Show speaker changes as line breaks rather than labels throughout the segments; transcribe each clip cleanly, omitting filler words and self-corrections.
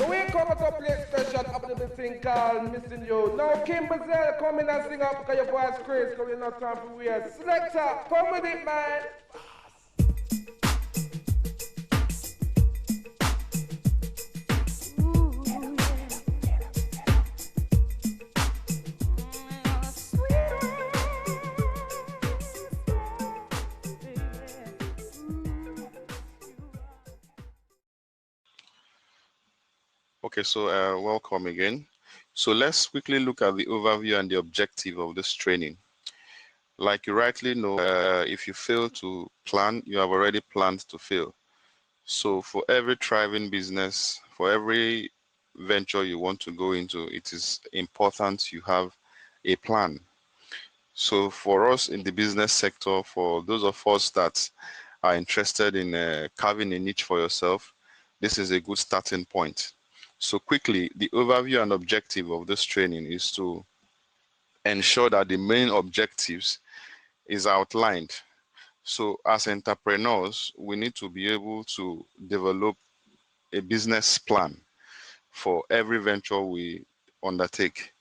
So we come to play special up with the thing called Missing You. Now Kim Bazell come in and sing up because your voice crazy, because we're not time for weird. Selector, come with it, man.
Okay, so welcome again. So let's quickly look at the overview and the objective of this training. Like you rightly know, if you fail to plan, you have already planned to fail. So for every thriving business, for every venture you want to go into, it is important you have a plan. So for us in the business sector, for those of us that are interested in carving a niche for yourself, this is a good starting point. So quickly, the overview and objective of this training is to ensure that the main objectives is outlined. So as entrepreneurs, we need to be able to develop a business plan for every venture we undertake.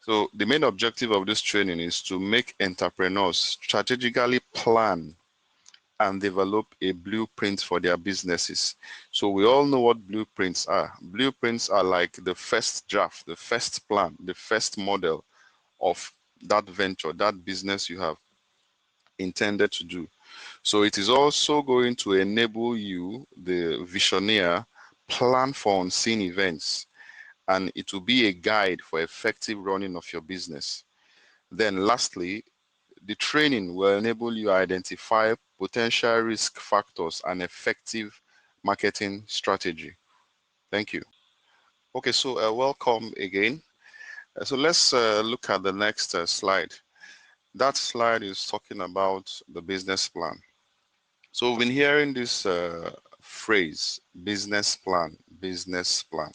So the main objective of this training is to make entrepreneurs strategically plan and develop a blueprint for their businesses. So we all know what blueprints are. Blueprints are like the first draft, the first plan, the first model of that venture, that business you have intended to do. So it is also going to enable you, the visioneer, plan for unseen events, and it will be a guide for effective running of your business. Then lastly, the training will enable you to identify potential risk factors and effective marketing strategy. Thank you. Okay, so welcome again. So let's look at the next slide. That slide is talking about the business plan. So we've been hearing this phrase, business plan, business plan,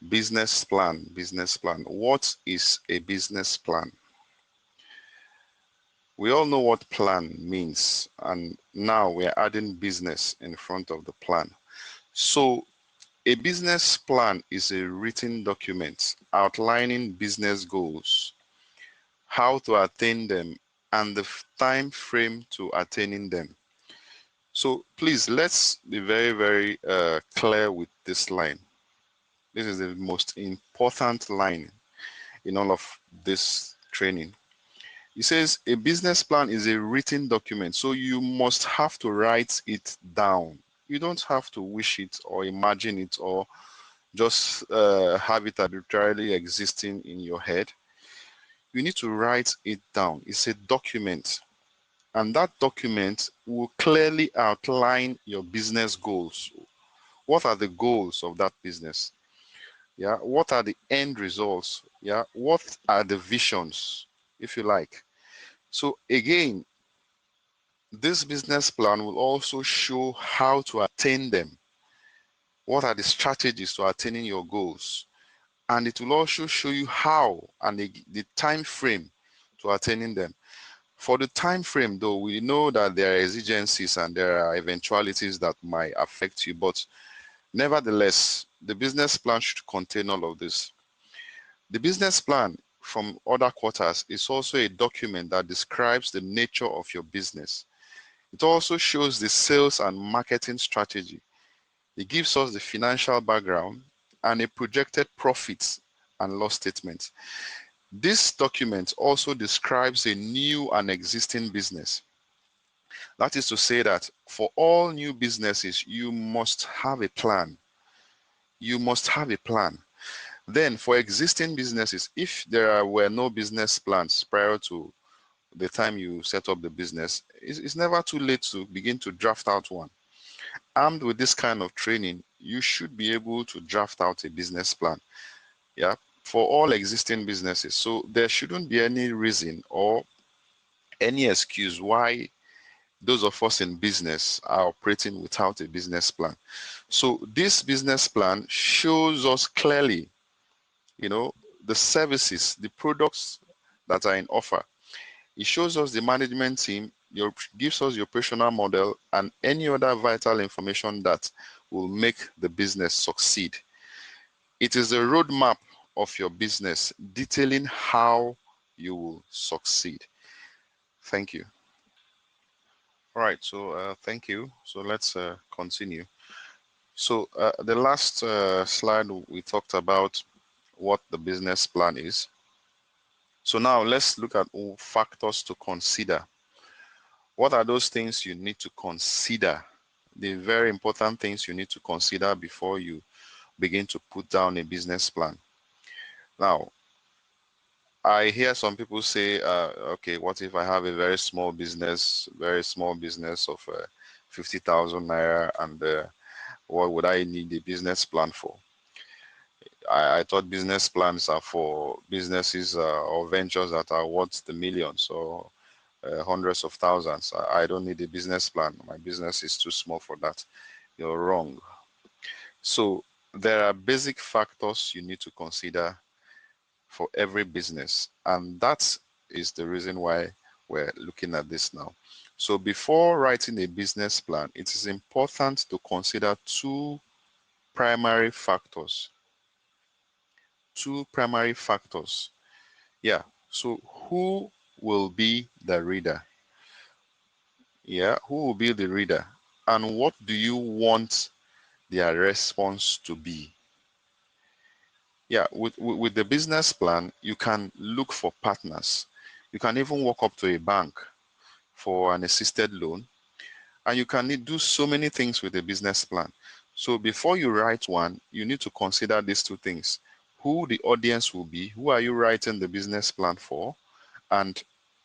business plan, business plan. What is a business plan? We all know what plan means, and now we're adding business in front of the plan. So a business plan is a written document outlining business goals, how to attain them, and the time frame to attaining them. So please, let's be very, very clear with this line. This is the most important line in all of this training. It says a business plan is a written document, so you must have to write it down. You don't have to wish it or imagine it or just have it arbitrarily existing in your head. You need to write it down. It's a document, and that document will clearly outline your business goals. What are the goals of that business? Yeah, what are the end results? Yeah, what are the visions, if you like? So again, this business plan will also show how to attain them. What are the strategies to attaining your goals? And it will also show you how and the time frame to attaining them. For the time frame, though, we know that there are exigencies and there are eventualities that might affect you, but nevertheless, the business plan should contain all of this. The business plan from other quarters is also a document that describes the nature of your business. It also shows the sales and marketing strategy. It gives us the financial background and a projected profits and loss statement. This document also describes a new and existing business. That is to say that for all new businesses, you must have a plan. You must have a plan. Then for existing businesses, if there were no business plans prior to the time you set up the business, it's never too late to begin to draft out one. Armed with this kind of training, you should be able to draft out a business plan, yeah, for all existing businesses. So there shouldn't be any reason or any excuse why those of us in business are operating without a business plan. So this business plan shows us clearly, you know, the services, the products that are in offer. It shows us the management team, gives us your operational model and any other vital information that will make the business succeed. It is a roadmap of your business detailing how you will succeed. Thank you. All right, so thank you. So let's continue. So the last slide, we talked about what the business plan is. So now let's look at factors to consider. What are those things you need to consider? The very important things you need to consider before you begin to put down a business plan. Now, I hear some people say, okay, what if I have a very small business of 50,000 naira, and what would I need a business plan for? I thought business plans are for businesses or ventures that are worth the millions or hundreds of thousands. I don't need a business plan. My business is too small for that. You're wrong. So there are basic factors you need to consider for every business, and that is the reason why we're looking at this now. So before writing a business plan, it is important to consider two primary factors. Yeah, so who will be the reader? Yeah, who will be the reader? And what do you want their response to be? Yeah, with the business plan, you can look for partners. You can even walk up to a bank for an assisted loan, and you can do so many things with a business plan. So before you write one, you need to consider these two things: who the audience will be, who are you writing the business plan for, and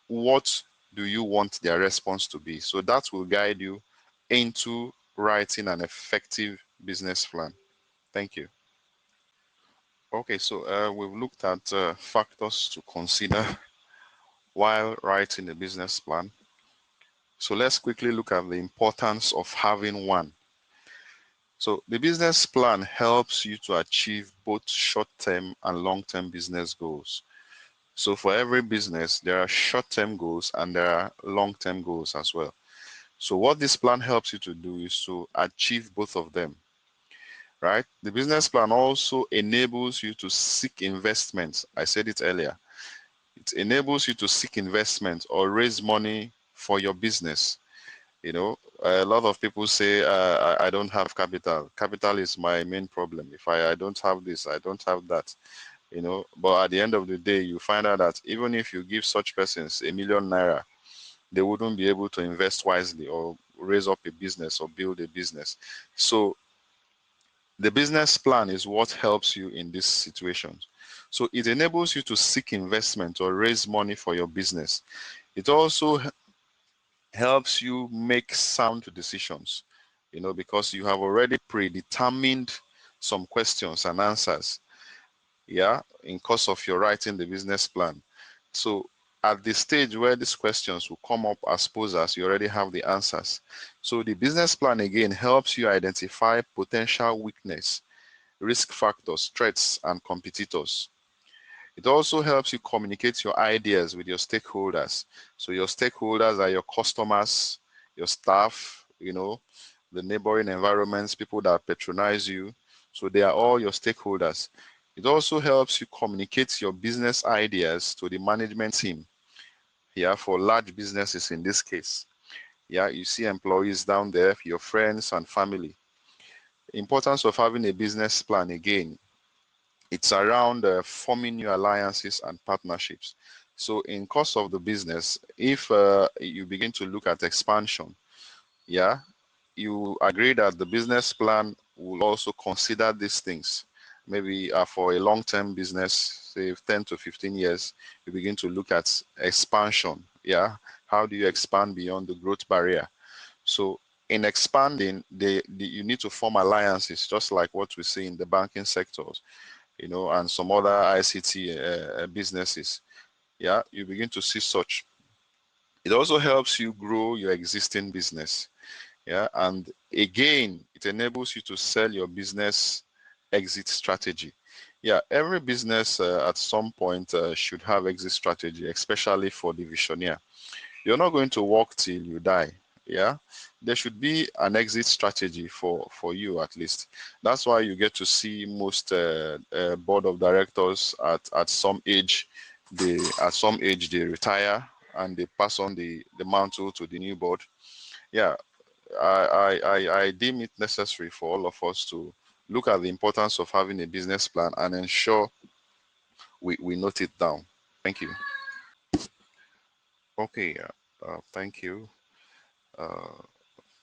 what do you want their response to be. So that will guide you into writing an effective business plan. Thank you. Okay, so we've looked at factors to consider while writing a business plan. So let's quickly look at the importance of having one. So the business plan helps you to achieve both short-term and long-term business goals. So for every business, there are short-term goals and there are long-term goals as well. So what this plan helps you to do is to achieve both of them, right? The business plan also enables you to seek investments. I said it earlier. It enables you to seek investment or raise money for your business. You know, a lot of people say, I don't have capital. Capital is my main problem. If I don't have this, I don't have that. You know, but at the end of the day, you find out that even if you give such persons ₦1 million, they wouldn't be able to invest wisely or raise up a business or build a business. So the business plan is what helps you in these situations. So it enables you to seek investment or raise money for your business. It also helps you make sound decisions, you know, because you have already predetermined some questions and answers, yeah, in course of your writing the business plan. So at the stage where these questions will come up as posers, you already have the answers. So the business plan again helps you identify potential weakness, risk factors, threats, and competitors. It also helps you communicate your ideas with your stakeholders. So your stakeholders are your customers, your staff, you know, the neighboring environments, people that patronize you. So they are all your stakeholders. It also helps you communicate your business ideas to the management team. Yeah, for large businesses in this case. Yeah, you see employees down there, your friends and family. Importance of having a business plan again. It's around forming new alliances and partnerships. So in course of the business, if you begin to look at expansion, yeah, you agree that the business plan will also consider these things. Maybe for a long-term business, say 10 to 15 years, you begin to look at expansion. Yeah, how do you expand beyond the growth barrier? So in expanding, you need to form alliances, just like what we see in the banking sectors, you know, and some other ICT businesses. Yeah, you begin to see such. It also helps you grow your existing business. Yeah, and again, it enables you to sell your business exit strategy. Yeah, every business at some point should have exit strategy, especially for the visionaire. You're not going to work till you die. Yeah, there should be an exit strategy for you at least. That's why you get to see most board of directors at some age, they retire and they pass on the mantle to the new board. Yeah, I deem it necessary for all of us to look at the importance of having a business plan and ensure we note it down. Thank you. Okay, thank you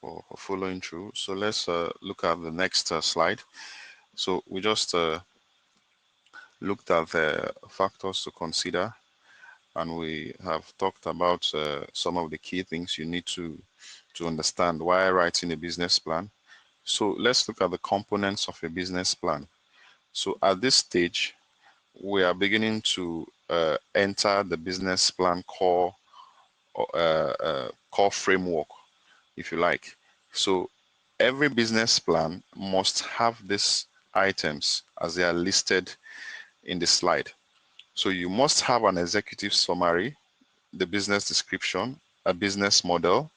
for following through. So let's look at the next slide. So we just looked at the factors to consider, and we have talked about some of the key things you need to understand while writing a business plan. So let's look at the components of a business plan. So at this stage, we are beginning to enter the business plan core framework, if you like. So every business plan must have these items as they are listed in the slide. So you must have an executive summary, the business description, a business model,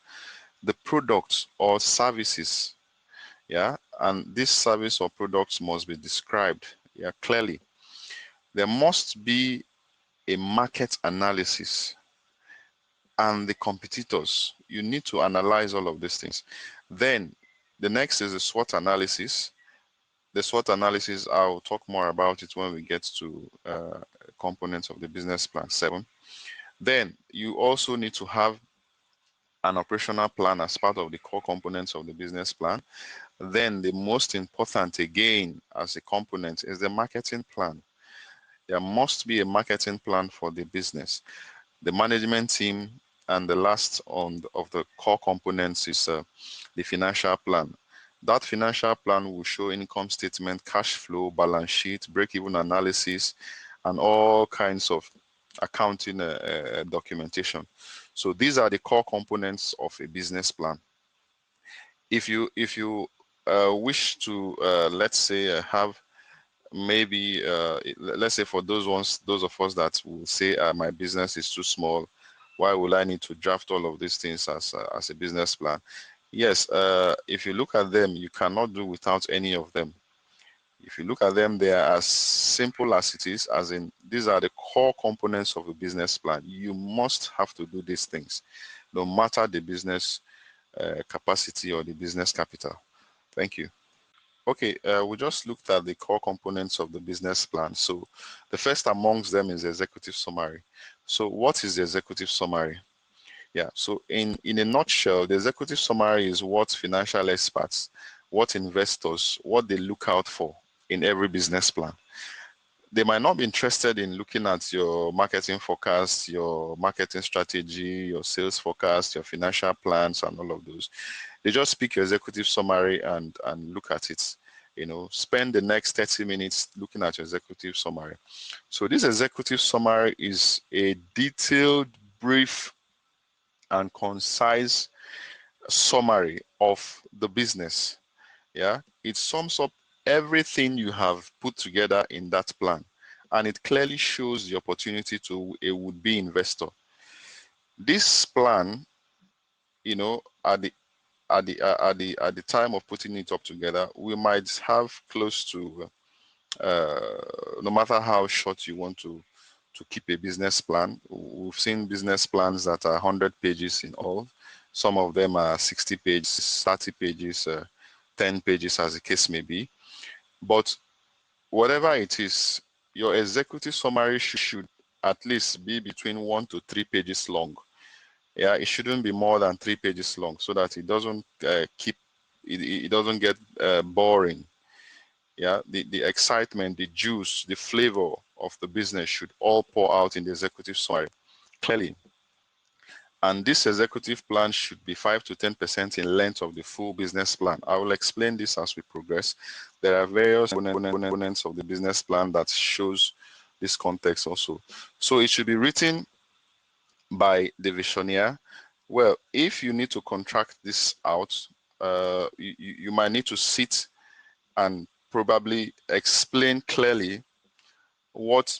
the products or services, yeah, and this service or products must be described, yeah, clearly. There must be a market analysis and the competitors. You need to analyze all of these things. Then the next is the SWOT analysis. The SWOT analysis, I'll talk more about it when we get to components of the business plan 7. Then you also need to have an operational plan as part of the core components of the business plan. Then the most important again as a component is the marketing plan. There must be a marketing plan for the business. The management team, and the last of the core components is the financial plan. That financial plan will show income statement, cash flow, balance sheet, break-even analysis, and all kinds of accounting documentation. So these are the core components of a business plan. If you wish to let's say have maybe let's say for those of us that will say my business is too small, why will I need to draft all of these things as a business plan? Yes, if you look at them, you cannot do without any of them. If you look at them, they are as simple as it is, as in these are the core components of a business plan. You must have to do these things, no matter the business capacity or the business capital. Thank you. Okay, we just looked at the core components of the business plan. So the first amongst them is the executive summary. So what is the executive summary? Yeah, so in a nutshell, the executive summary is what financial experts, what investors, what they look out for in every business plan. They might not be interested in looking at your marketing forecast, your marketing strategy, your sales forecast, your financial plans, and all of those. They just pick your executive summary and look at it. You know, spend the next 30 minutes looking at your executive summary. So this executive summary is a detailed, brief, and concise summary of the business. Yeah, it sums up everything you have put together in that plan, and it clearly shows the opportunity to a would-be investor. This plan, you know, at the time of putting it up together, we might have close to no matter how short you want to keep a business plan. We've seen business plans that are 100 pages in all. Some of them are 60 pages, 30 pages, 10 pages, as the case may be. But whatever it is, your executive summary should at least be between 1 to 3 pages long. Yeah, it shouldn't be more than 3 pages long, so that it doesn't it doesn't get boring. Yeah, the excitement, the juice, the flavor of the business should all pour out in the executive summary clearly. And this executive plan should be 5 to 10% in length of the full business plan. I will explain this as we progress. There are various components of the business plan that shows this context also. So it should be written by the visioneer. Well, if you need to contract this out, you might need to sit and probably explain clearly what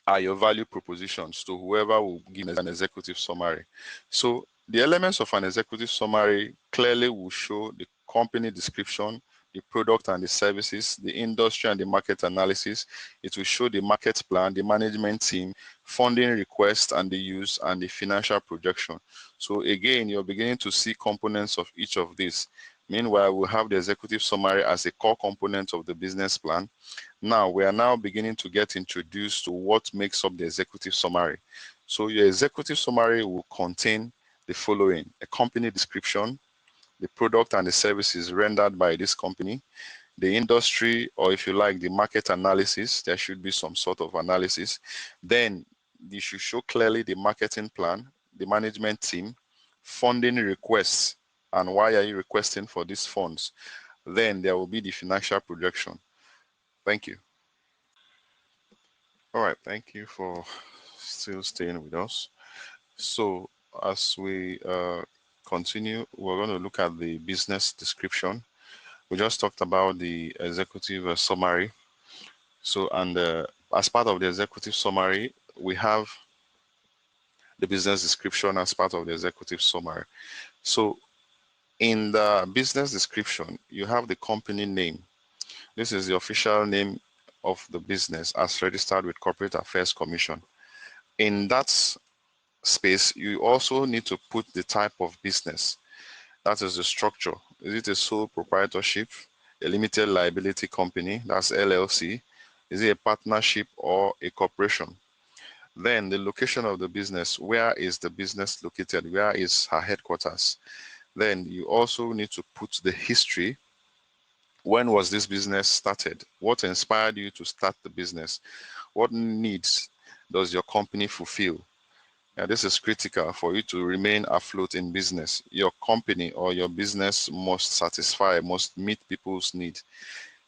are your value propositions to whoever will give an executive summary. So the elements of an executive summary clearly will show the company description, the product and the services, the industry and the market analysis. It will show the market plan, the management team, funding request and the use, and the financial projection. So again, you're beginning to see components of each of these. Meanwhile, we'll have the executive summary as a core component of the business plan. Now, we are now beginning to get introduced to what makes up the executive summary. So your executive summary will contain the following: a company description, the product and the services rendered by this company, the industry, or if you like, the market analysis. There should be some sort of analysis. Then you should show clearly the marketing plan, the management team, funding requests, and why are you requesting for these funds. Then there will be the financial projection. Thank you. All right, thank you for still staying with us. So as we continue, we're going to look at the business description. We just talked about the executive summary. So, and as part of the executive summary, we have the business description as part of the executive summary. So in the business description, you have the company name. This is the official name of the business as registered with Corporate Affairs Commission. In that space, you also need to put the type of business. That is the structure. Is it a sole proprietorship, a limited liability company, that's LLC? Is it a partnership or a corporation? Then the location of the business. Where is the business located? Where is her headquarters? Then you also need to put the history. When was this business started? What inspired you to start the business? What needs does your company fulfill? And this is critical for you to remain afloat in business. Your company or your business must satisfy, must meet people's needs.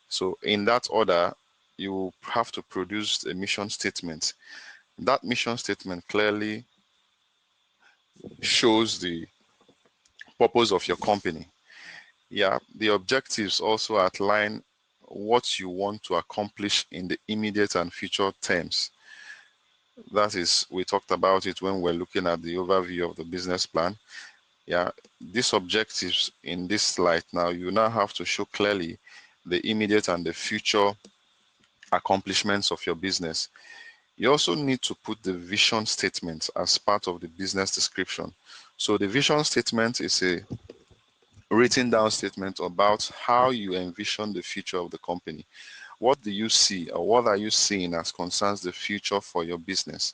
So in that order, you have to produce a mission statement. That mission statement clearly shows the purpose of your company. Yeah, the objectives also outline what you want to accomplish in the immediate and future terms. That is, we talked about it when we're looking at the overview of the business plan. Yeah, these objectives in this slide now, you now have to show clearly the immediate and the future accomplishments of your business. You also need to put the vision statement as part of the business description. So the vision statement is a written down statement about how you envision the future of the company. What do you see, or what are you seeing as concerns the future for your business?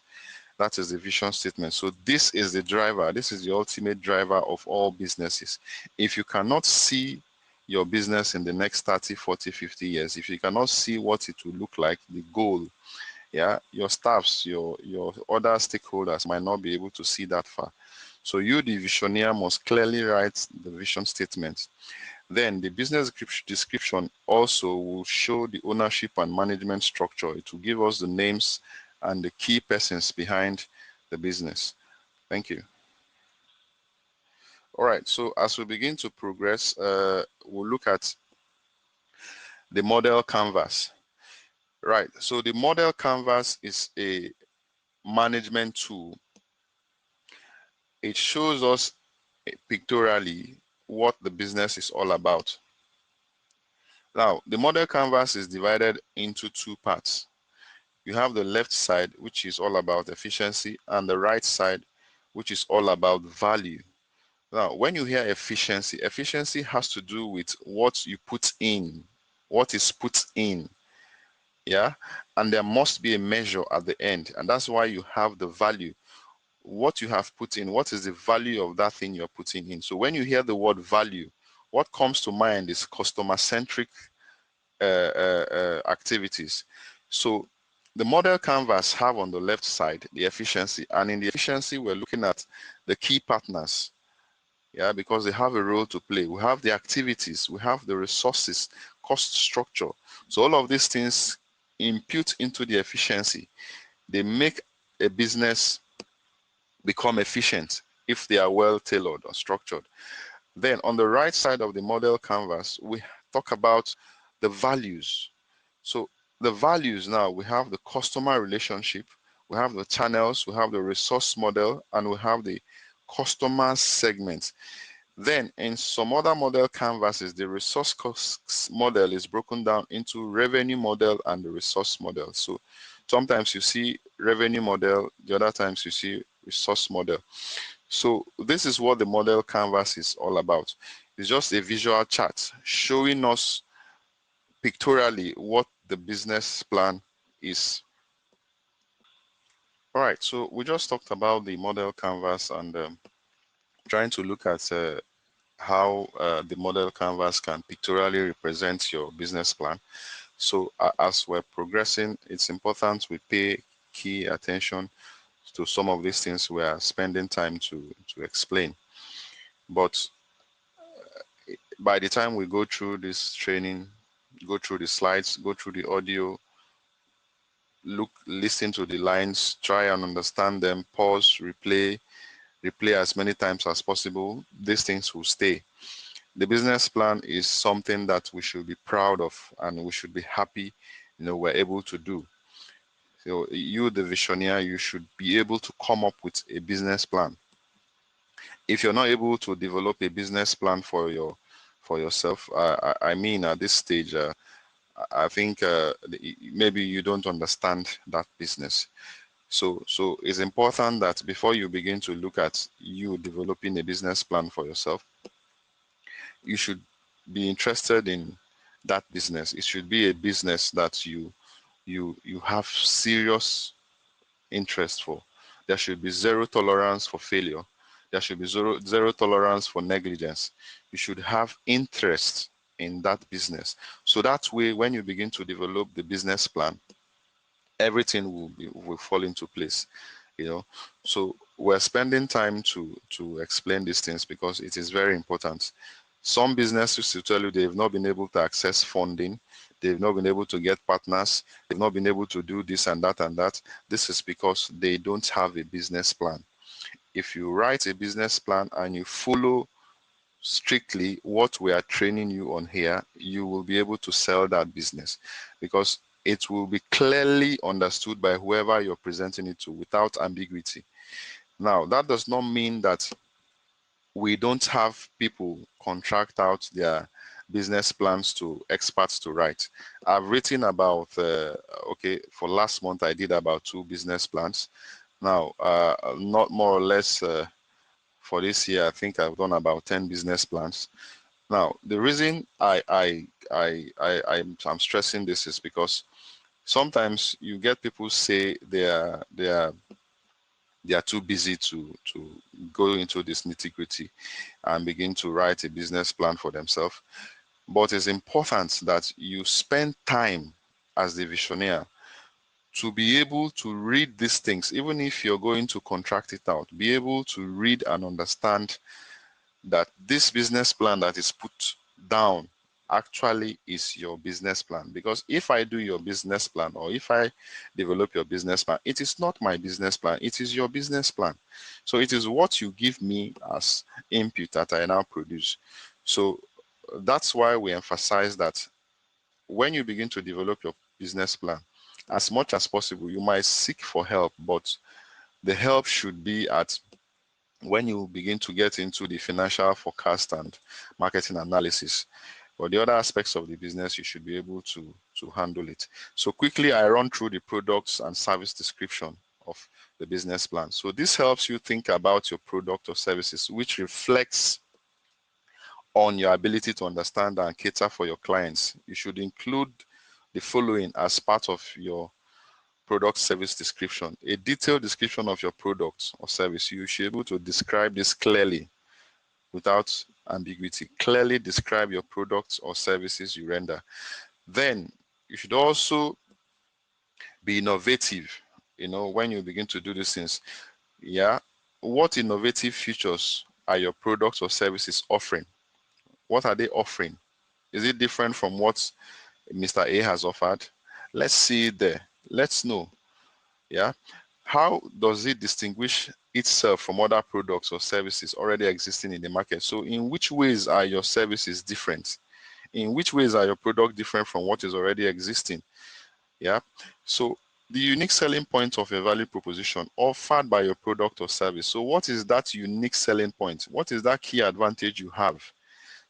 That is the vision statement. So this is the driver. This is the ultimate driver of all businesses. If you cannot see your business in the next 30, 40, 50 years, if you cannot see what it will look like, the goal, yeah, your staffs, your other stakeholders might not be able to see that far. So you, the visioneer, must clearly write the vision statement. Then the business description also will show the ownership and management structure. It will give us the names and the key persons behind the business. Thank you. All right, so as we begin to progress, we'll look at the model canvas. Right, so the model canvas is a management tool. It shows us pictorially what the business is all about. Now, the model canvas is divided into two parts. You have the left side, which is all about efficiency, and the right side, which is all about value. Now, when you hear efficiency, efficiency has to do with what you put in, what is put in, yeah? And there must be a measure at the end, and that's why you have the value. What you have put in, what is the value of that thing you're putting in? So when you hear the word value, what comes to mind is customer-centric activities. So the model canvas have on the left side the efficiency, and in the efficiency we're looking at the key partners, yeah, because they have a role to play. We have the activities, we have the resources, cost structure. So all of these things impute into the efficiency. They make a business become efficient if they are well tailored or structured. Then on the right side of the model canvas, we talk about the values. So the values now, we have the customer relationship, we have the channels, we have the resource model, and we have the customer segment. Then in some other model canvases, the resource costs model is broken down into revenue model and the resource model. So sometimes you see revenue model, the other times you see resource model. So this is what the model canvas is all about. It's just a visual chart showing us pictorially what the business plan is. All right, so we just talked about the model canvas and trying to look at how the model canvas can pictorially represent your business plan. So as we're progressing, it's important we pay key attention to some of these things we are spending time to explain. But by the time we go through this training, go through the slides, go through the audio, listen to the lines, try and understand them, pause, replay as many times as possible, these things will stay. The business plan is something that we should be proud of and we should be happy, we're able to do. So you, the visioneer, you should be able to come up with a business plan. If you're not able to develop a business plan for yourself, I mean, at this stage, I think maybe you don't understand that business. So it's important that before you begin to look at you developing a business plan for yourself, you should be interested in that business. It should be a business that you have serious interest for. There should be zero tolerance for failure. There should be zero tolerance for negligence. You should have interest in that business. So that way, when you begin to develop the business plan, everything will fall into place. So we're spending time to explain these things because it is very important. Some businesses will tell you they've not been able to access funding, they've not been able to get partners, they've not been able to do this and that and that. This is because they don't have a business plan. If you write a business plan and you follow strictly what we are training you on here, you will be able to sell that business because it will be clearly understood by whoever you're presenting it to without ambiguity. Now, that does not mean that we don't have people contract out their business plans to experts to write. I've written about, for last month, I did about 2 business plans. Now, not more or less for this year, I think I've done about 10 business plans. Now, the reason I'm stressing this is because sometimes you get people say they are too busy to go into this nitty-gritty and begin to write a business plan for themselves. But it's important that you spend time as the visioneer to be able to read these things, even if you're going to contract it out, be able to read and understand that this business plan that is put down actually is your business plan. Because if I do your business plan or if I develop your business plan, it is not my business plan, it is your business plan. So it is what you give me as input that I now produce. So that's why we emphasize that when you begin to develop your business plan, as much as possible, you might seek for help, but the help should be at when you begin to get into the financial forecast and marketing analysis. But the other aspects of the business, you should be able to handle it. So quickly, I run through the products and service description of the business plan. So this helps you think about your product or services, which reflects on your ability to understand and cater for your clients. You should include the following as part of your product service description: a detailed description of your product or service. You should be able to describe this clearly without ambiguity. Clearly describe your products or services you render. Then you should also be innovative, when you begin to do these things. What innovative features are your products or services offering? What are they offering? Is it different from what Mr. A has offered? Let's see it there. Let's know. How does it distinguish itself from other products or services already existing in the market? So in which ways are your services different? In which ways are your product different from what is already existing? So the unique selling point of your value proposition offered by your product or service. So what is that unique selling point? What is that key advantage you have?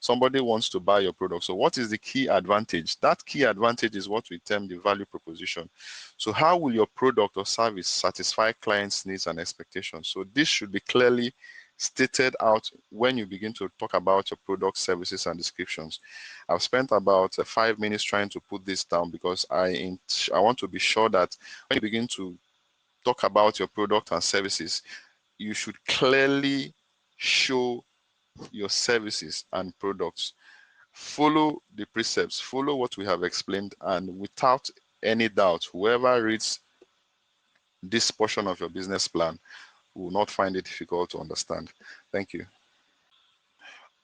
Somebody wants to buy your product. So what is the key advantage? That key advantage is what we term the value proposition. So how will your product or service satisfy clients' needs and expectations? So this should be clearly stated out when you begin to talk about your product, services, and descriptions. I've spent about 5 minutes trying to put this down because I want to be sure that when you begin to talk about your product and services, you should clearly show your services and products. Follow the precepts, follow what we have explained, and without any doubt, whoever reads this portion of your business plan will not find it difficult to understand. Thank you.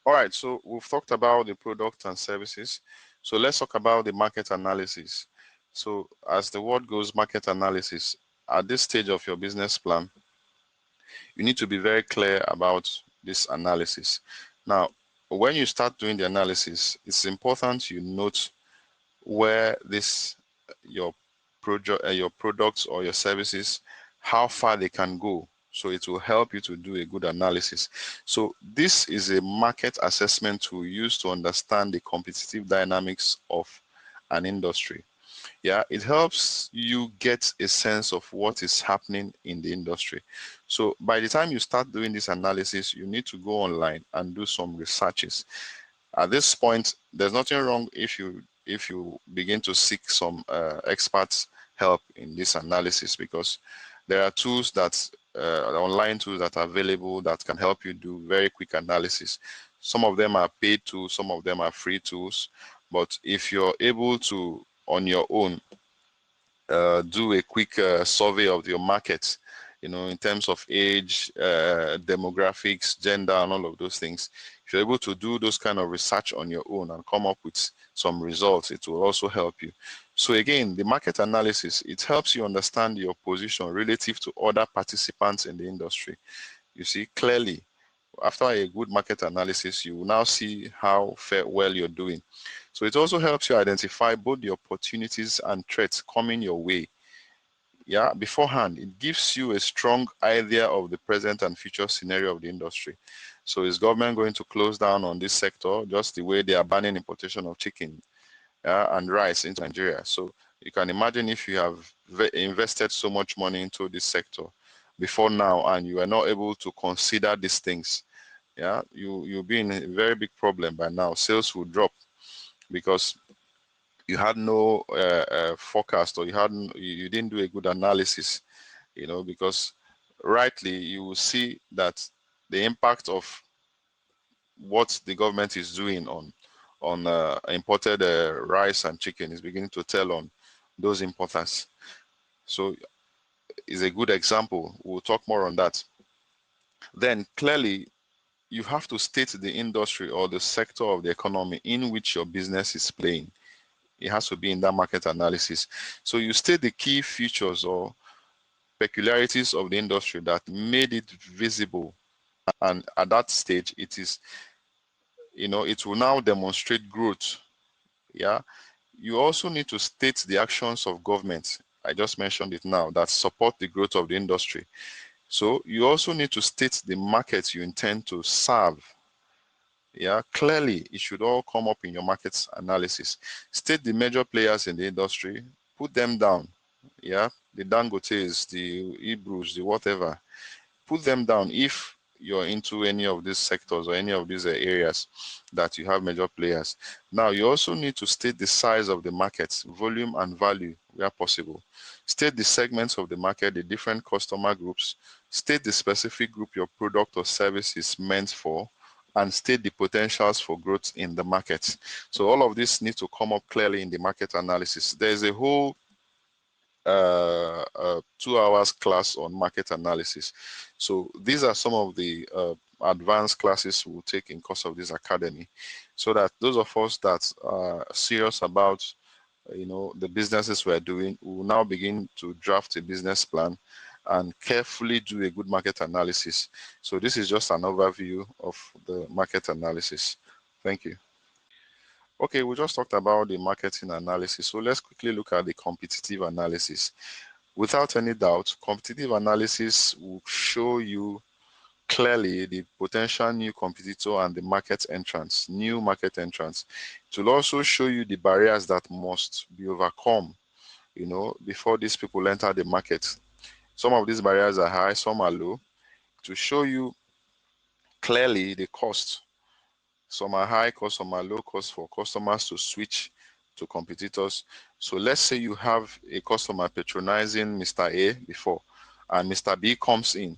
All right, so we've talked about the product and services. So let's talk about the market analysis. So as the word goes, market analysis, at this stage of your business plan, you need to be very clear about this analysis. Now, when you start doing the analysis, it's important you note where your your products or your services, how far they can go. So it will help you to do a good analysis. So this is a market assessment tool used to understand the competitive dynamics of an industry. Yeah, it helps you get a sense of what is happening in the industry. So by the time you start doing this analysis, you need to go online and do some researches. At this point, there's nothing wrong if you begin to seek some experts help in this analysis, because there are tools that online tools that are available that can help you do very quick analysis. Some of them are paid tools, some of them are free tools. But if you're able to on your own do a quick survey of your market, in terms of age, demographics, gender, and all of those things. If you're able to do those kind of research on your own and come up with some results, it will also help you. So again, the market analysis, it helps you understand your position relative to other participants in the industry. You see clearly, after a good market analysis, you will now see how well you're doing. So it also helps you identify both the opportunities and threats coming your way. Yeah, beforehand, it gives you a strong idea of the present and future scenario of the industry. So is government going to close down on this sector just the way they are banning importation of chicken and rice into Nigeria? So you can imagine if you have invested so much money into this sector before now and you are not able to consider these things, yeah, you'll be in a very big problem by now. Sales will drop because you had no forecast, or you didn't do a good analysis, because rightly you will see that the impact of what the government is doing on imported rice and chicken is beginning to tell on those importers. So is a good example. We'll talk more on that. Then clearly you have to state the industry or the sector of the economy in which your business is playing. It has to be in that market analysis. So you state the key features or peculiarities of the industry that made it visible. And at that stage, it will now demonstrate growth. Yeah. You also need to state the actions of government. I just mentioned it now, that support the growth of the industry. So you also need to state the market you intend to serve. Yeah, clearly it should all come up in your market analysis. State the major players in the industry, put them down. Yeah, the Dangotes, the Hebrews, the whatever, put them down if you're into any of these sectors or any of these areas that you have major players. Now, you also need to state the size of the market, volume and value where possible. State the segments of the market, the different customer groups. State the specific group your product or service is meant for, and state the potentials for growth in the market. So all of this needs to come up clearly in the market analysis. There's a whole 2 hours class on market analysis. So these are some of the advanced classes we'll take in course of this academy, so that those of us that are serious about the businesses we're doing will now begin to draft a business plan and carefully do a good market analysis. So this is just an overview of the market analysis. Thank you. Okay, we just talked about the marketing analysis. So let's quickly look at the competitive analysis. Without any doubt, competitive analysis will show you clearly the potential new competitor and the market entrance, new market entrance. It will also show you the barriers that must be overcome, before these people enter the market. Some of these barriers are high, some are low. To show you clearly the cost. Some are high cost, some are low cost for customers to switch to competitors. So let's say you have a customer patronizing Mr. A before, and Mr. B comes in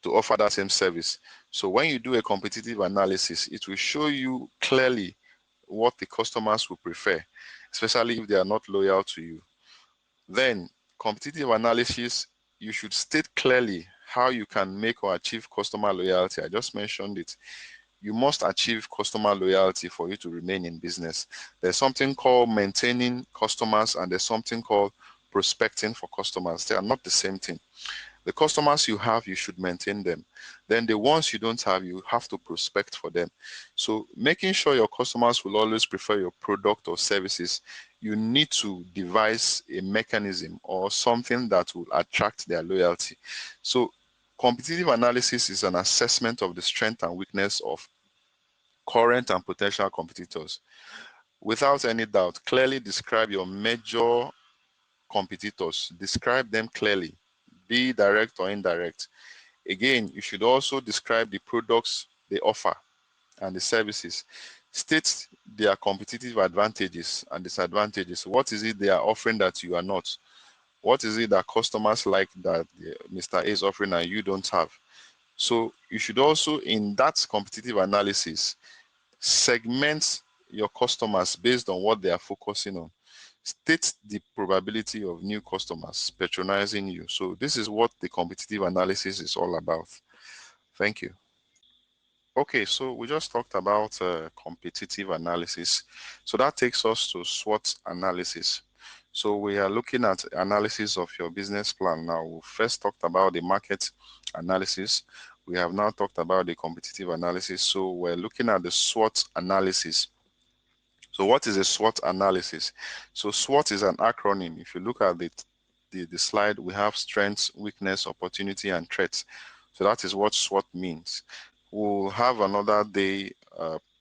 to offer that same service. So when you do a competitive analysis, it will show you clearly what the customers will prefer, especially if they are not loyal to you. Then, competitive analysis, you should state clearly how you can make or achieve customer loyalty. I just mentioned it. You must achieve customer loyalty for you to remain in business. There's something called maintaining customers, and there's something called prospecting for customers. They are not the same thing. The customers you have, you should maintain them. Then the ones you don't have, you have to prospect for them. So making sure your customers will always prefer your product or services, you need to devise a mechanism or something that will attract their loyalty. So competitive analysis is an assessment of the strength and weakness of current and potential competitors. Without any doubt, clearly describe your major competitors. Describe them clearly, be direct or indirect. Again, you should also describe the products they offer and the services. State their competitive advantages and disadvantages. What is it they are offering that you are not? What is it that customers like that Mr. A is offering and you don't have? So you should also, in that competitive analysis, segment your customers based on what they are focusing on. State the probability of new customers patronizing you. So this is what the competitive analysis is all about. Thank you. Okay, so we just talked about competitive analysis. So that takes us to SWOT analysis. So we are looking at analysis of your business plan. Now, we first talked about the market analysis. We have now talked about the competitive analysis. So we're looking at the SWOT analysis. So what is a SWOT analysis? So SWOT is an acronym. If you look at the slide, we have strengths, weakness, opportunity, and threats. So that is what SWOT means. We'll have another day,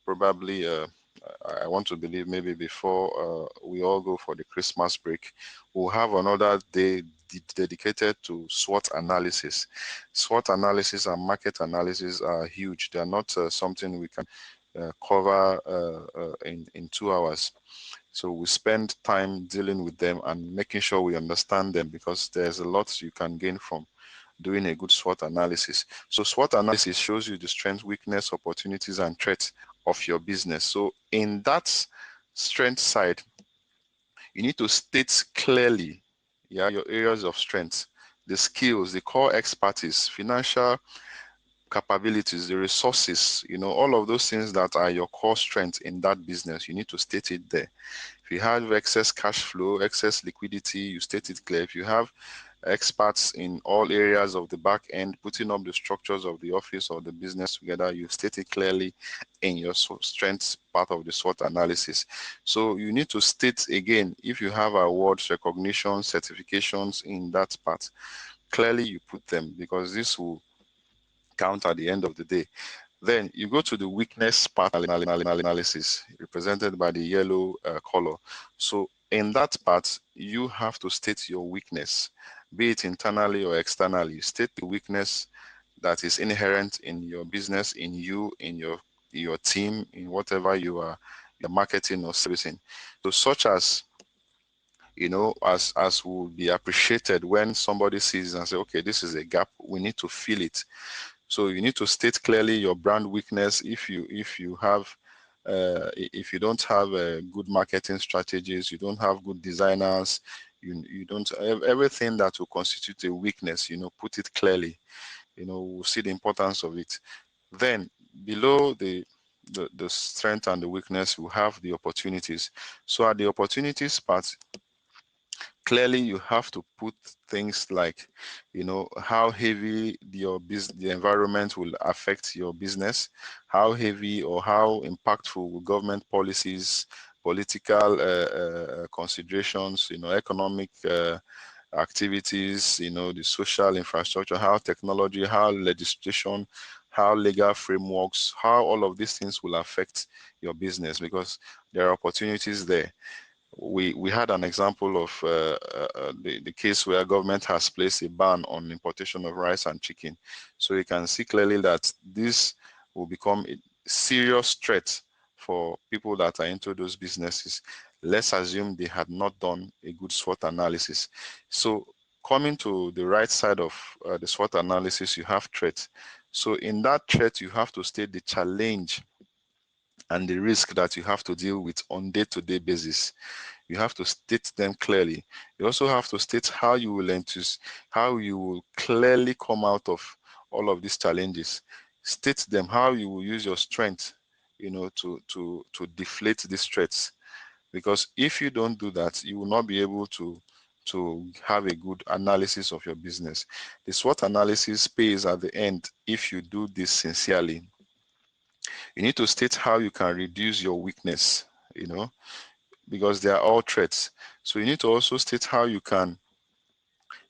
probably, I want to believe maybe before we all go for the Christmas break, we'll have another day dedicated to SWOT analysis. SWOT analysis and market analysis are huge. They are not something we can cover in 2 hours. So we spend time dealing with them and making sure we understand them, because there's a lot you can gain from doing a good SWOT analysis. So SWOT analysis shows you the strengths, weakness, opportunities, and threats of your business. So in that strength side, you need to state clearly, your areas of strength, the skills, the core expertise, financial capabilities, the resources, all of those things that are your core strength in that business. You need to state it there. If you have excess cash flow, excess liquidity, you state it clear. If you have experts in all areas of the back end, putting up the structures of the office or the business together, you state it clearly in your strengths part of the SWOT analysis. So you need to state again, if you have awards, recognition, certifications in that part, clearly you put them, because this will count at the end of the day. Then you go to the weakness part analysis, represented by the yellow color. So in that part, you have to state your weakness, be it internally or externally. State the weakness that is inherent in your business, in you, in your team, in whatever you're marketing or servicing. So such as, as will be appreciated when somebody sees and say, okay, this is a gap, we need to fill it. So you need to state clearly your brand weakness. If you don't have good marketing strategies, you don't have good designers, you don't have everything that will constitute a weakness, put it clearly. We'll see the importance of it. Then below the strength and the weakness, we have the opportunities. So at the opportunities part, clearly you have to put things like, how heavy the environment will affect your business, how heavy or how impactful will government policies, political considerations, economic activities, the social infrastructure, how technology, how legislation, how legal frameworks, how all of these things will affect your business, because there are opportunities there. We had an example of the case where government has placed a ban on importation of rice and chicken. So you can see clearly that this will become a serious threat for people that are into those businesses. Let's assume they had not done a good SWOT analysis. So coming to the right side of the SWOT analysis, you have threat. So in that threat, you have to state the challenge and the risk that you have to deal with on day-to-day basis. You have to state them clearly. You also have to state how you will how you will clearly come out of all of these challenges. State them how you will use your strength, to deflate these threats. Because if you don't do that, you will not be able to have a good analysis of your business. The SWOT analysis pays at the end if you do this sincerely. You need to state how you can reduce your weakness, because they are all threats. So you need to also state how you can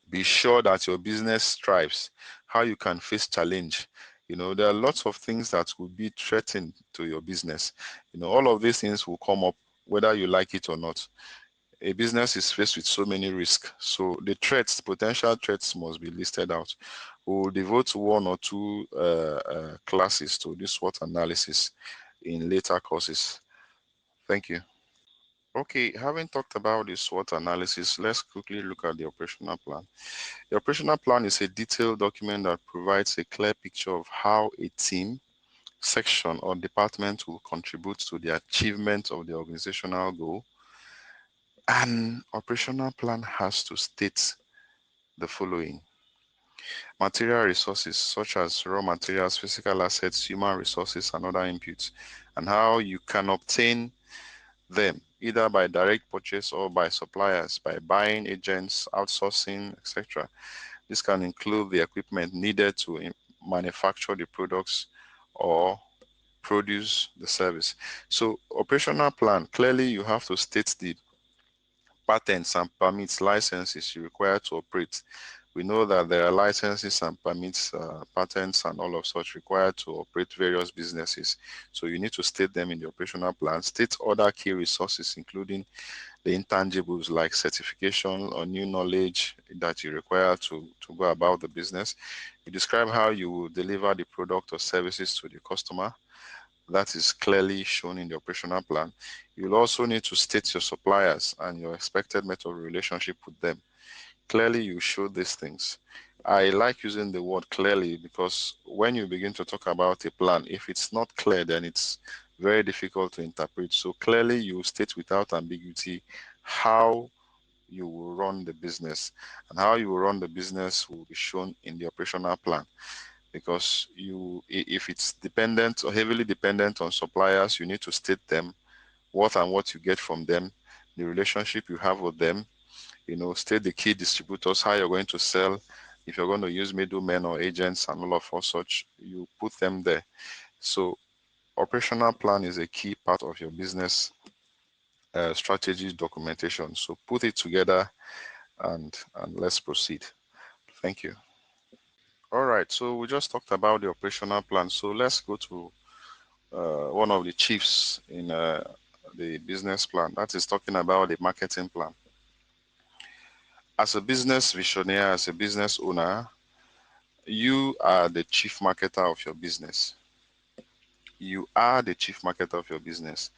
be sure that your business thrives, how you can face challenge. There are lots of things that will be threatened to your business. All of these things will come up whether you like it or not. A business is faced with so many risks. So the threats, potential threats must be listed out. We'll devote one or two classes to this SWOT analysis in later courses. Thank you. Okay, having talked about the SWOT analysis, let's quickly look at the operational plan. The operational plan is a detailed document that provides a clear picture of how a team, section, or department will contribute to the achievement of the organizational goal. An operational plan has to state the following: material resources such as raw materials, physical assets, human resources, and other inputs, and how you can obtain them, either by direct purchase or by suppliers, by buying agents, outsourcing, etc. This can include the equipment needed to manufacture the products or produce the service. So operational plan, clearly you have to state the patents and permits, licenses you require to operate. We know that there are licenses and permits, patents and all of such required to operate various businesses. So you need to state them in the operational plan. State other key resources, including the intangibles like certification or new knowledge that you require to go about the business. You describe how you will deliver the product or services to the customer. That is clearly shown in the operational plan. You'll also need to state your suppliers and your expected method of relationship with them. Clearly, you show these things. I like using the word clearly because when you begin to talk about a plan, if it's not clear, then it's very difficult to interpret. So clearly, you state without ambiguity how you will run the business, and how you will run the business will be shown in the operational plan. Because if it's dependent or heavily dependent on suppliers, you need to state them, what you get from them, the relationship you have with them, state the key distributors, how you're going to sell. If you're going to use middlemen or agents and all of all such, you put them there. So operational plan is a key part of your business strategy documentation. So put it together and let's proceed. Thank you. All right, so we just talked about the operational plan. So let's go to one of the chiefs in the business plan. That is talking about the marketing plan. As a business visionary, as a business owner, you are the chief marketer of your business. You are the chief marketer of your business.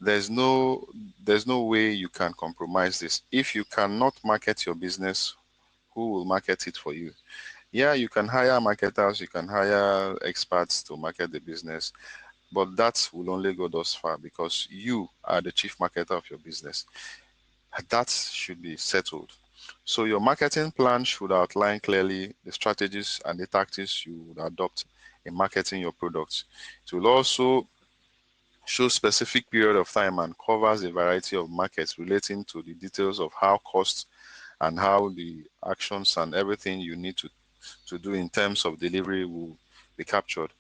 There's no way you can compromise this. If you cannot market your business, who will market it for you? Yeah, you can hire marketers, you can hire experts to market the business, but that will only go thus far because you are the chief marketer of your business. That should be settled. So your marketing plan should outline clearly the strategies and the tactics you would adopt in marketing your products. It will also show specific period of time and covers a variety of markets relating to the details of how costs and how the actions and everything you need to do in terms of delivery will be captured.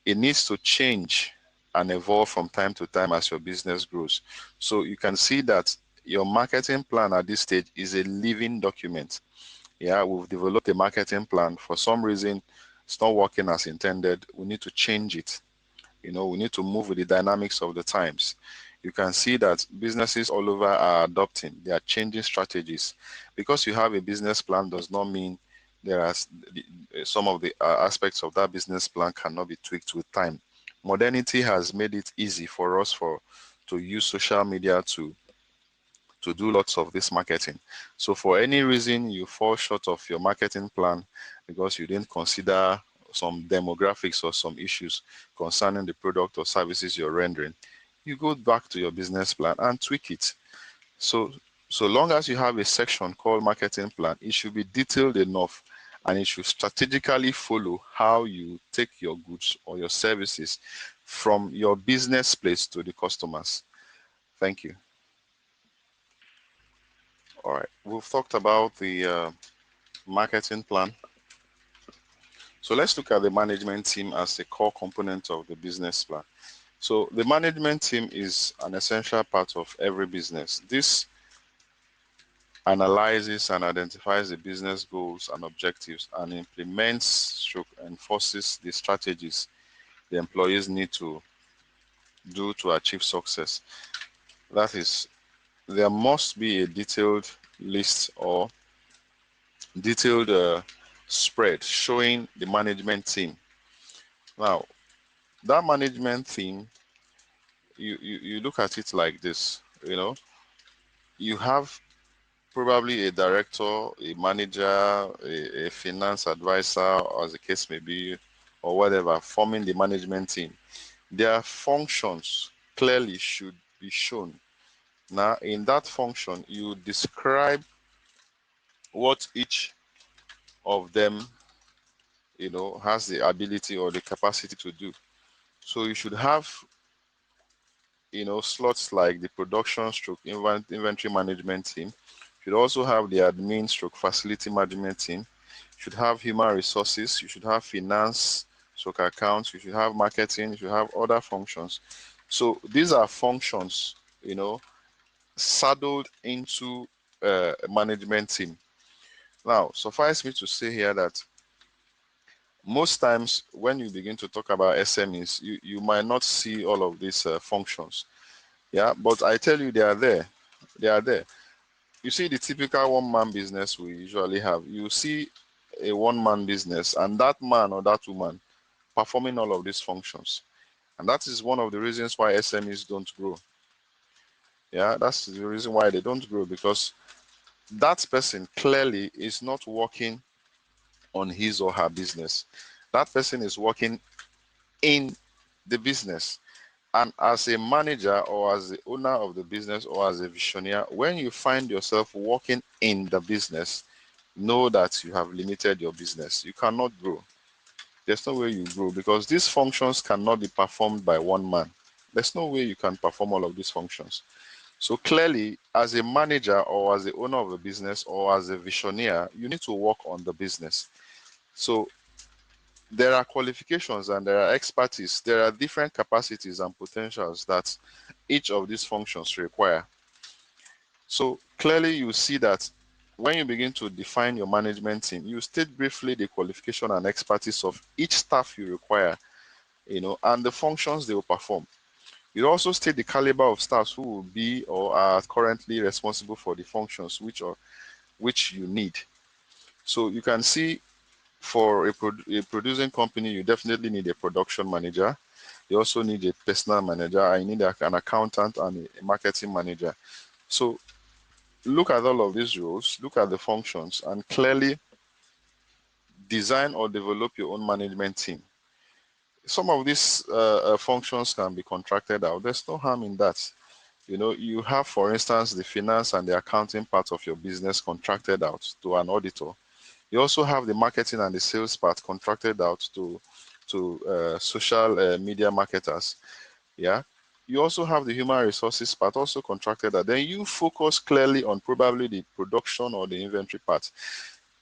It needs to change and evolve from time to time as your business grows. So you can see that Your marketing plan at this stage is a living document. Yeah, we've developed a marketing plan. For some reason, it's not working as intended. We need to change it. We need to move with the dynamics of the times. You can see that businesses all over are adopting, they are changing strategies. Because you have a business plan does not mean there are some of the aspects of that business plan cannot be tweaked with time. Modernity has made it easy for us to use social media to do lots of this marketing. So for any reason you fall short of your marketing plan because you didn't consider some demographics or some issues concerning the product or services you're rendering, you go back to your business plan and tweak it. So long as you have a section called marketing plan, it should be detailed enough and it should strategically follow how you take your goods or your services from your business place to the customers. Thank you. All right, we've talked about the marketing plan. So let's look at the management team as a core component of the business plan. So the management team is an essential part of every business. This analyzes and identifies the business goals and objectives and enforces the strategies the employees need to do to achieve success. That is, there must be a detailed list or detailed spread showing the management team. Now, that management team, you look at it like this, you have probably a director, a manager, a finance advisor, or as the case may be, or whatever, forming the management team. Their functions clearly should be shown. Now, in that function, you describe what each of them, has the ability or the capacity to do. So you should have, slots like the production stroke inventory management team. You should also have the admin stroke facility management team. You should have human resources. You should have finance stroke accounts. You should have marketing. You should have other functions. So these are functions, saddled into a management team. Now, suffice me to say here that most times when you begin to talk about SMEs, you might not see all of these functions. Yeah, but I tell you, they are there. They are there. You see the typical one-man business we usually have. You see a one-man business and that man or that woman performing all of these functions. And that is one of the reasons why SMEs don't grow. Yeah, that's the reason why they don't grow, because that person clearly is not working on his or her business. That person is working in the business. And as a manager or as the owner of the business or as a visionary, when you find yourself working in the business, know that you have limited your business. You cannot grow. There's no way you grow because these functions cannot be performed by one man. There's no way you can perform all of these functions. So clearly, as a manager or as the owner of a business or as a visionary, you need to work on the business. So there are qualifications and there are expertise. There are different capacities and potentials that each of these functions require. So clearly you see that when you begin to define your management team, you state briefly the qualification and expertise of each staff you require, and the functions they will perform. You also state the caliber of staffs who will be or are currently responsible for the functions which you need. So you can see for a producing company, you definitely need a production manager. You also need a personal manager. I need an accountant and a marketing manager. So look at all of these roles, look at the functions, and clearly design or develop your own management team. Some of these functions can be contracted out. There's no harm in that. You have, for instance, the finance and the accounting part of your business contracted out to an auditor. You also have the marketing and the sales part contracted out to social media marketers. Yeah. You also have the human resources part also contracted out. Then you focus clearly on probably the production or the inventory part.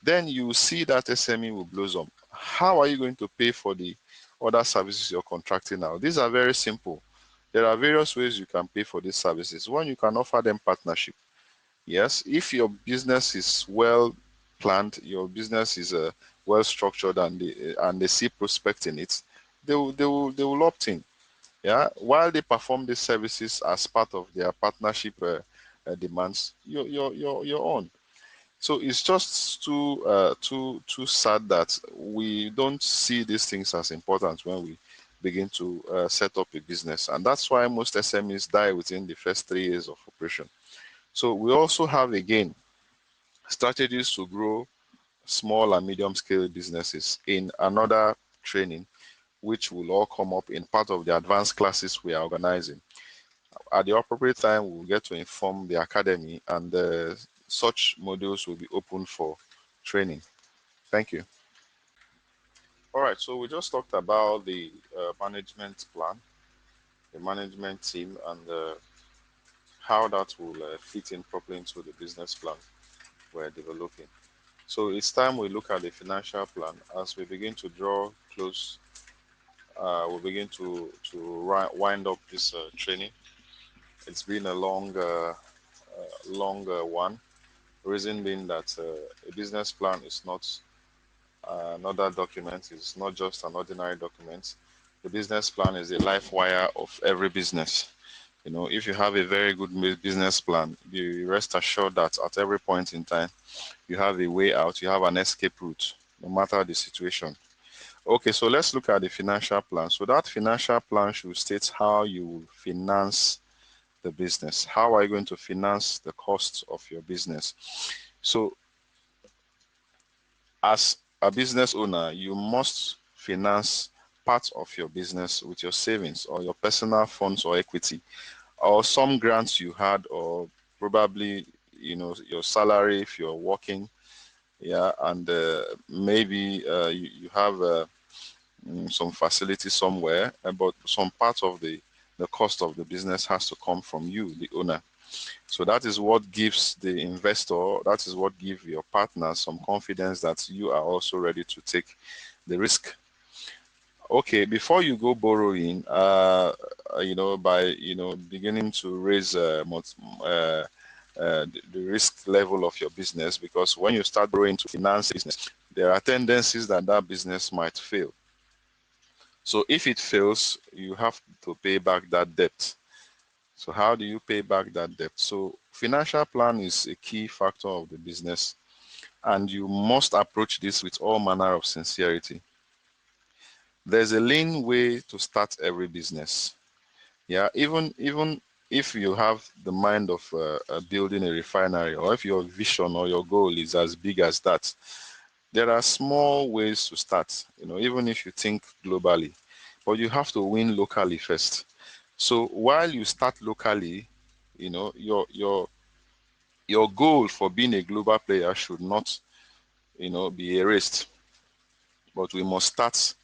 Then you see that SME will blossom. How are you going to pay for the other services you're contracting now? These are very simple. There are various ways you can pay for these services. One, you can offer them partnership. Yes, if your business is well planned, your business is well structured, and they see prospect in it, they will opt in. Yeah, while they perform these services as part of their partnership demands, you're on. So it's just too sad that we don't see these things as important when we begin to set up a business, and that's why most SMEs die within the first 3 years of operation. So we also have, again, strategies to grow small and medium scale businesses in another training, which will all come up in part of the advanced classes we are organizing. At the appropriate time, we'll get to inform the academy, and such modules will be open for training. Thank you. All right, so we just talked about the management plan, the management team, and how that will fit in properly into the business plan we're developing. So it's time we look at the financial plan. As we begin to draw close, we'll begin to wind up this training. It's been a long one. Reason being that a business plan is not another document. It's not just an ordinary document. The business plan is a life wire of every business. You know, if you have a very good business plan, you rest assured that at every point in time, you have a way out, you have an escape route, no matter the situation. Okay, so let's look at the financial plan. So that financial plan should state how you will finance the business. How are you going to finance the costs of your business? So as a business owner, you must finance part of your business with your savings or your personal funds or equity, or some grants you had, or probably, your salary if you're working. Yeah, and maybe you have some facility somewhere, but some part of the cost of the business has to come from you, the owner. So that is what gives the investor, that is what gives your partners some confidence that you are also ready to take the risk. Okay, before you go borrowing, by beginning to raise the risk level of your business, because when you start borrowing to finance a business, there are tendencies that that business might fail. So if it fails, you have to pay back that debt. So how do you pay back that debt? So financial plan is a key factor of the business, and you must approach this with all manner of sincerity. There's a lean way to start every business. Yeah, even if you have the mind of building a refinery, or if your vision or your goal is as big as that, there are small ways to start. Even if you think globally, but you have to win locally first. So while you start locally, your goal for being a global player should not, be erased. But we must start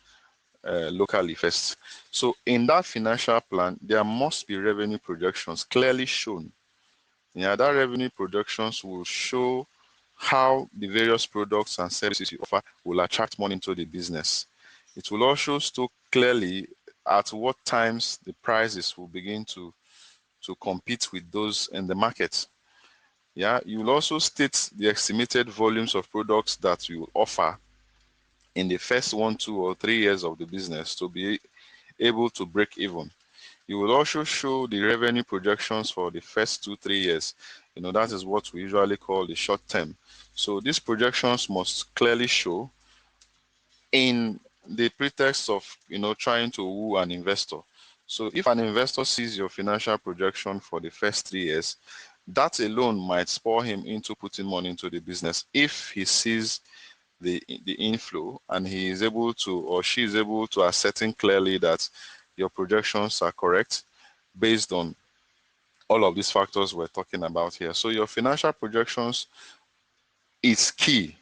locally first. So in that financial plan, there must be revenue projections clearly shown. Yeah, that revenue projections will show how the various products and services you offer will attract money into the business. It will also show clearly at what times the prices will begin to compete with those in the market. Yeah, you will also state the estimated volumes of products that you offer in the first 1, 2, or 3 years of the business to be able to break even. You will also show the revenue projections for the first 2, 3 years. That is what we usually call the short term. So these projections must clearly show, in the pretext of trying to woo an investor. So if an investor sees your financial projection for the first 3 years, that alone might spur him into putting money into the business if he sees the inflow, and he is able to, or she is able to ascertain clearly that your projections are correct based on all of these factors we're talking about here. So your financial projections is key.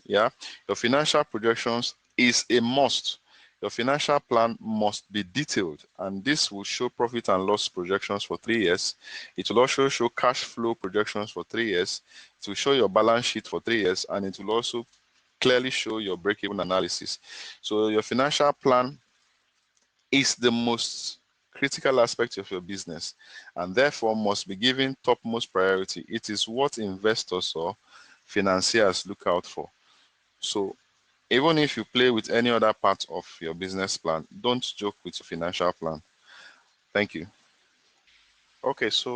Yeah, your financial projections is a must. Your financial plan must be detailed, and this will show profit and loss projections for 3 years. It will also show cash flow projections for 3 years. It will show your balance sheet for 3 years, and it will also clearly show your break-even analysis. So your financial plan is the most critical aspect of your business and therefore must be given topmost priority. It is what investors or financiers look out for. So even if you play with any other part of your business plan, don't joke with your financial plan. Thank you. Okay, so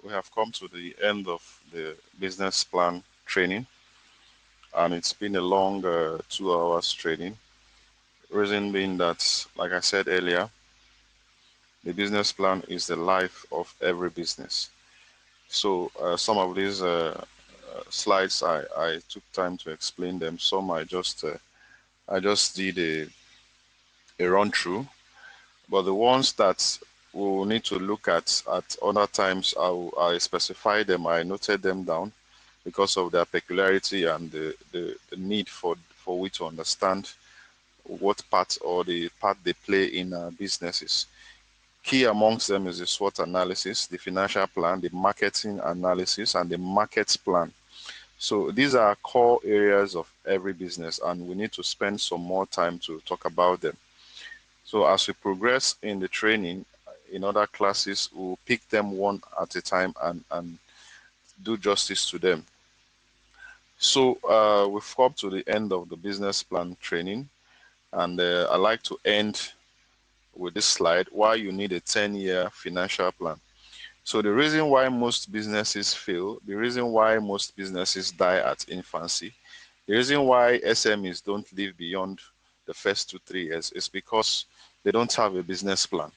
we have come to the end of the business plan training, and it's been a long 2 hours training. Reason being that, like I said earlier, the business plan is the life of every business. So some of these slides, I took time to explain them. Some I just did a run through, but the ones that we will need to look at other times, I specify them. I noted them down because of their peculiarity and the need for we to understand what part or the part they play in businesses. Key amongst them is the SWOT analysis, the financial plan, the marketing analysis, and the market plan. So these are core areas of every business, and we need to spend some more time to talk about them. So as we progress in the training, in other classes, we'll pick them one at a time and do justice to them. So we've come to the end of the business plan training, and I like to end with this slide, why you need a 10-year financial plan. So the reason why most businesses fail, the reason why most businesses die at infancy, the reason why SMEs don't live beyond the first 2-3 years is because they don't have a business plan.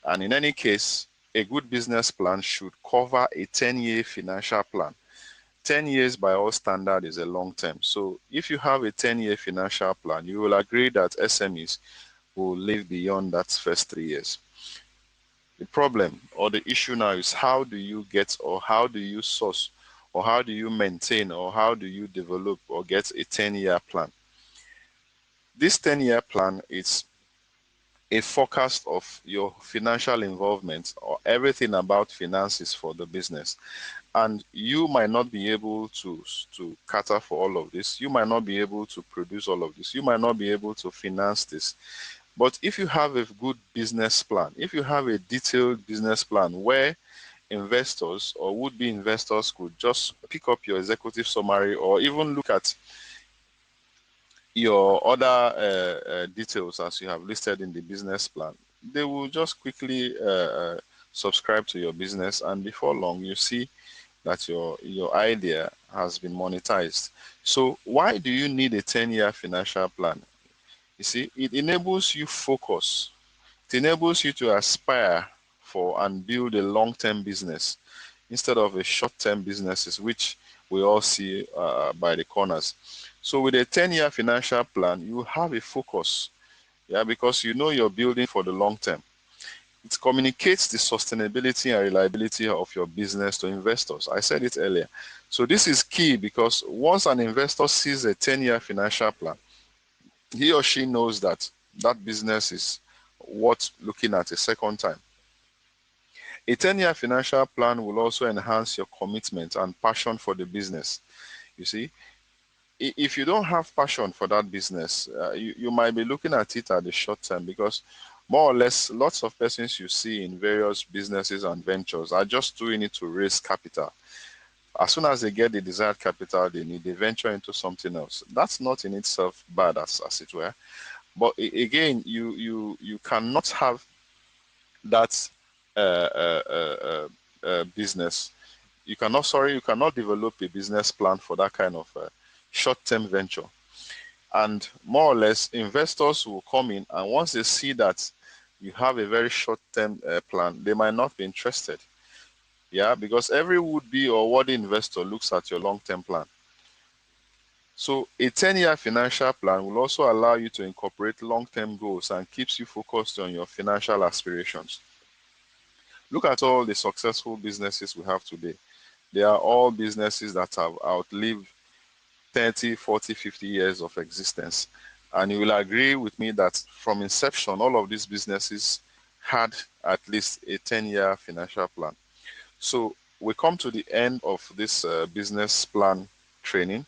And in any case, a good business plan should cover a 10-year financial plan. 10 years by all standard is a long term. So if you have a 10-year financial plan, you will agree that SMEs will live beyond that first 3 years. The problem or the issue now is how do you get or how do you source or how do you maintain or how do you develop or get a 10-year plan? This 10-year plan is a forecast of your financial involvement or everything about finances for the business. And you might not be able to cater for all of this. You might not be able to produce all of this. You might not be able to finance this. But if you have a good business plan, if you have a detailed business plan where investors or would-be investors could just pick up your executive summary or even look at your other details as you have listed in the business plan, they will just quickly subscribe to your business, and before long you see that your idea has been monetized. So why do you need a 10-year financial plan? You see, it enables you focus. It enables you to aspire for and build a long-term business instead of a short-term businesses, which we all see by the corners. So with a 10-year financial plan, you have a focus, yeah, because you know you're building for the long term. It communicates the sustainability and reliability of your business to investors. I said it earlier. So this is key because once an investor sees a 10-year financial plan, he or she knows that that business is worth looking at a second time. A 10-year financial plan will also enhance your commitment and passion for the business. You see, if you don't have passion for that business, you might be looking at it at the short term because more or less lots of persons you see in various businesses and ventures are just doing it to raise capital. As soon as they get the desired capital they need, they venture into something else. That's not in itself bad as it were. But again, you cannot have that business. You cannot develop a business plan for that kind of short-term venture. And more or less, investors will come in, and once they see that you have a very short-term plan, they might not be interested. Yeah, because every would-be or would investor looks at your long-term plan. So a 10-year financial plan will also allow you to incorporate long-term goals and keeps you focused on your financial aspirations. Look at all the successful businesses we have today. They are all businesses that have outlived 30, 40, 50 years of existence. And you will agree with me that from inception, all of these businesses had at least a 10-year financial plan. So we come to the end of this business plan training.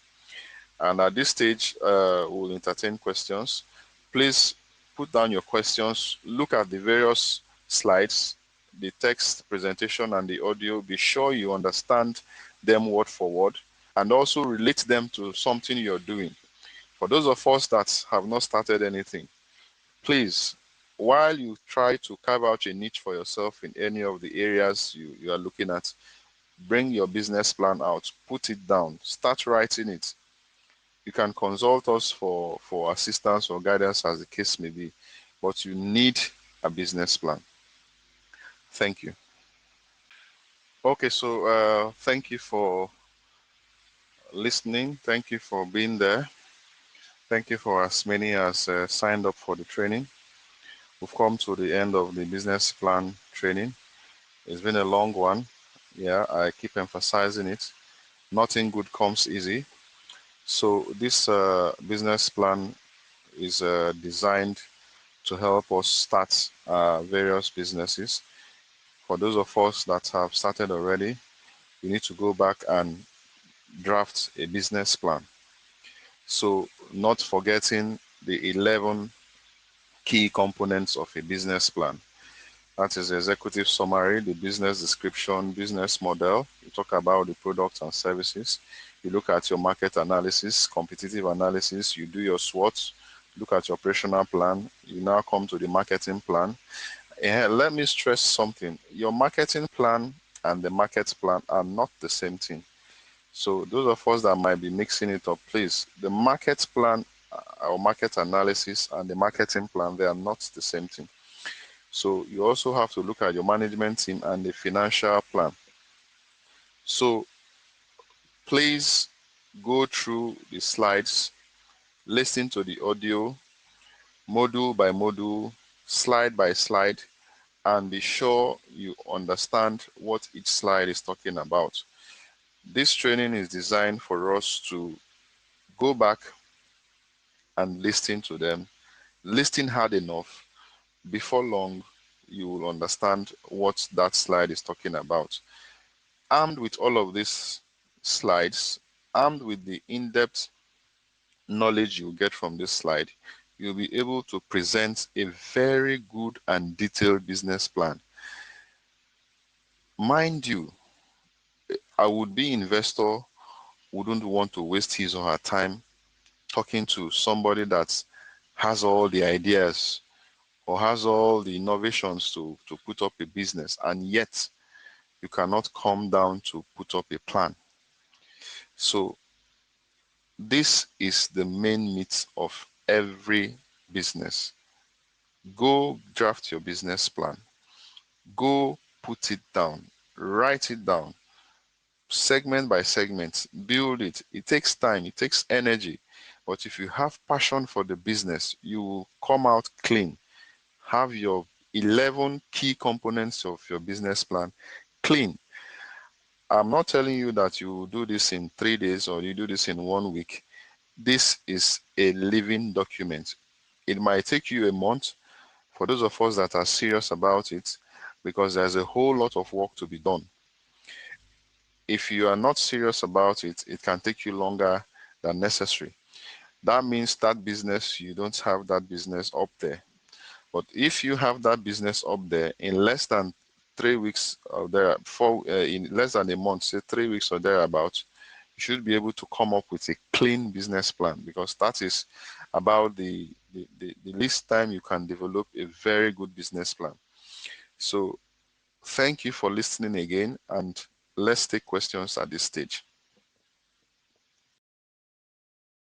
And at this stage, we'll entertain questions. Please put down your questions. Look at the various slides, the text presentation and the audio. Be sure you understand them word for word and also relate them to something you're doing. For those of us that have not started anything, please, while you try to carve out a niche for yourself in any of the areas you are looking at, bring your business plan out, put it down, start writing it. You can consult us for assistance or guidance as the case may be, but you need a business plan. Thank you. Okay, so thank you for listening. Thank you for being there. Thank you for as many as signed up for the training. We've come to the end of the business plan training. It's been a long one. Yeah, I keep emphasizing it. Nothing good comes easy. So this business plan is designed to help us start various businesses. For those of us that have started already, we need to go back and draft a business plan. So not forgetting the 11 key components of a business plan. That is the executive summary, the business description, business model. You talk about the products and services. You look at your market analysis, competitive analysis. You do your SWOT, look at your operational plan. You now come to the marketing plan. And let me stress something. Your marketing plan and the market plan are not the same thing. So those of us that might be mixing it up, please, the market plan or market analysis and the marketing plan, they are not the same thing. So you also have to look at your management team and the financial plan. So please go through the slides, listen to the audio, module by module, slide by slide, and be sure you understand what each slide is talking about. This training is designed for us to go back and listen to them, listen hard enough. Before long, you will understand what that slide is talking about. Armed with all of these slides, armed with the in-depth knowledge you get from this slide, you'll be able to present a very good and detailed business plan. Mind you, a would-be investor wouldn't want to waste his or her time talking to somebody that has all the ideas or has all the innovations to put up a business, and yet you cannot come down to put up a plan. So this is the main meat of every business. Go draft your business plan. Go put it down. Write it down. Segment by segment. Build it. It takes time. It takes energy. But if you have passion for the business, you will come out clean. Have your 11 key components of your business plan clean. I'm not telling you that you do this in 3 days or you do this in 1 week. This is a living document. It might take you a month for those of us that are serious about it, because there's a whole lot of work to be done. If you are not serious about it, it can take you longer than necessary. That means that business, you don't have that business up there. But if you have that business up there in less than 3 weeks or there, in less than a month, say 3 weeks or thereabouts, you should be able to come up with a clean business plan, because that is about the least time you can develop a very good business plan. So thank you for listening again, and let's take questions at this stage.